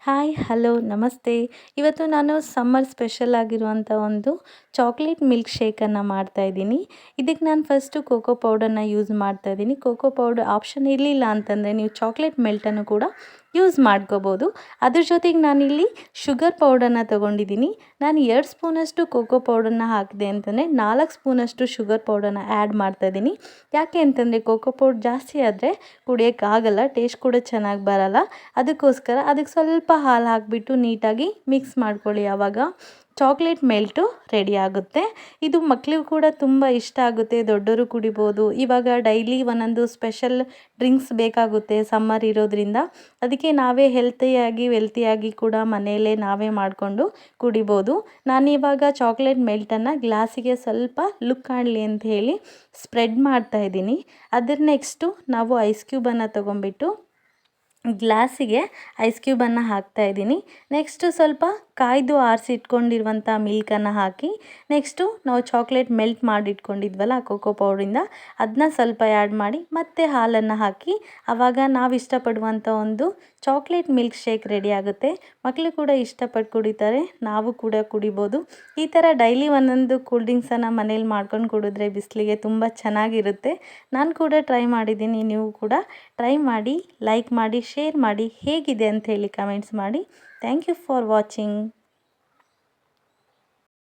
Hi hello ನಮಸ್ತೆ. ಇವತ್ತು ನಾನು ಸಮ್ಮರ್ ಸ್ಪೆಷಲ್ ಆಗಿರುವಂಥ ಒಂದು ಚಾಕ್ಲೇಟ್ ಮಿಲ್ಕ್ ಶೇಕನ್ನು ಮಾಡ್ತಾಯಿದ್ದೀನಿ. ಇದಕ್ಕೆ ನಾನು ಫಸ್ಟು ಕೋಕೋ ಪೌಡರ್ನ ಯೂಸ್ ಮಾಡ್ತಾಯಿದ್ದೀನಿ. ಕೋಕೋ ಪೌಡರ್ ಆಪ್ಷನ್ ಇರಲಿಲ್ಲ ಅಂತಂದರೆ ನೀವು ಚಾಕ್ಲೇಟ್ ಮೆಲ್ಟನ್ನು ಕೂಡ ಯೂಸ್ ಮಾಡ್ಕೋಬೋದು. ಅದ್ರ ಜೊತೆಗೆ ನಾನಿಲ್ಲಿ ಶುಗರ್ ಪೌಡರ್ನ ತೊಗೊಂಡಿದ್ದೀನಿ. ನಾನು 2 ಸ್ಪೂನಷ್ಟು ಕೋಕೋ ಪೌಡರ್ನ ಹಾಕಿದೆ ಅಂತಂದರೆ 4 ಸ್ಪೂನಷ್ಟು ಶುಗರ್ ಪೌಡರ್ನ ಆ್ಯಡ್ ಮಾಡ್ತಾಯಿದ್ದೀನಿ. ಯಾಕೆ ಅಂತಂದರೆ ಕೋಕೋ ಪೌಡರ್ ಜಾಸ್ತಿ ಆದರೆ ಕುಡಿಯೋಕ್ಕಾಗಲ್ಲ, ಟೇಸ್ಟ್ ಕೂಡ ಚೆನ್ನಾಗಿ ಬರಲ್ಲ. ಅದಕ್ಕೋಸ್ಕರ ಅದಕ್ಕೆ ಸ್ವಲ್ಪ ಹಾಲು ಹಾಕಿಬಿಟ್ಟು ನೀಟಾಗಿ ಮಿಕ್ಸ್ ಮಾಡ್ಕೊಳ್ಳಿ. ಆವಾಗ ಚಾಕ್ಲೇಟ್ ಮೆಲ್ಟು ರೆಡಿ ಆಗುತ್ತೆ. ಇದು ಮಕ್ಕಳಿಗೂ ಕೂಡ ತುಂಬ ಇಷ್ಟ ಆಗುತ್ತೆ, ದೊಡ್ಡವರು ಕುಡಿಬೋದು. ಇವಾಗ ಡೈಲಿ ಒಂದೊಂದು ಸ್ಪೆಷಲ್ ಡ್ರಿಂಕ್ಸ್ ಬೇಕಾಗುತ್ತೆ ಸಮ್ಮರ್ ಇರೋದ್ರಿಂದ. ಅದಕ್ಕೆ ನಾವೇ ವೆಲ್ತಿಯಾಗಿ ಕೂಡ ಮನೆಯಲ್ಲೇ ನಾವೇ ಮಾಡಿಕೊಂಡು ಕುಡಿಬೋದು. ನಾನಿವಾಗ ಚಾಕ್ಲೇಟ್ ಮೆಲ್ಟನ್ನು ಗ್ಲಾಸಿಗೆ ಸ್ವಲ್ಪ ಲುಕ್ ಕಾಣಲಿ ಅಂತ ಹೇಳಿ ಸ್ಪ್ರೆಡ್ ಮಾಡ್ತಾಯಿದ್ದೀನಿ. ಅದರ ನೆಕ್ಸ್ಟು ನಾವು ಐಸ್ ಕ್ಯೂಬನ್ನು ತೊಗೊಂಬಿಟ್ಟು ಗ್ಲಾಸಿಗೆ ಐಸ್ ಕ್ಯೂಬನ್ನು ಹಾಕ್ತಾಯಿದ್ದೀನಿ. ನೆಕ್ಸ್ಟು ಸ್ವಲ್ಪ ಕಾಯ್ದು ಆರಿಸಿಟ್ಕೊಂಡಿರುವಂಥ ಮಿಲ್ಕನ್ನು ಹಾಕಿ, ನೆಕ್ಸ್ಟು ನಾವು ಚಾಕ್ಲೇಟ್ ಮೆಲ್ಟ್ ಮಾಡಿಟ್ಕೊಂಡಿದ್ವಲ್ಲ ಕೋಕೋ ಪೌಡ್ರಿಂದ ಅದನ್ನ ಸ್ವಲ್ಪ ಆ್ಯಡ್ ಮಾಡಿ ಮತ್ತೆ ಹಾಲನ್ನು ಹಾಕಿ, ಆವಾಗ ನಾವು ಇಷ್ಟಪಡುವಂಥ ಒಂದು ಚಾಕ್ಲೇಟ್ ಮಿಲ್ಕ್ ಶೇಕ್ ರೆಡಿ ಆಗುತ್ತೆ. ಮಕ್ಕಳು ಕೂಡ ಇಷ್ಟಪಟ್ಟು ಕುಡಿತಾರೆ, ನಾವು ಕೂಡ ಕುಡಿಬೋದು. ಈ ಥರ ಡೈಲಿ ಒಂದೊಂದು ಕೂಲ್ ಡ್ರಿಂಕ್ಸನ್ನು ಮನೇಲಿ ಮಾಡ್ಕೊಂಡು ಕುಡಿದ್ರೆ ಬಿಸಿಲಿಗೆ ತುಂಬ ಚೆನ್ನಾಗಿರುತ್ತೆ. ನಾನು ಕೂಡ ಟ್ರೈ ಮಾಡಿದ್ದೀನಿ, ನೀವು ಕೂಡ ಟ್ರೈ ಮಾಡಿ, ಲೈಕ್ ಮಾಡಿ, ಶೇರ್ ಮಾಡಿ, ಹೇಗಿದೆ ಅಂತ ಹೇಳಿ ಕಮೆಂಟ್ಸ್ ಮಾಡಿ. Thank you for watching.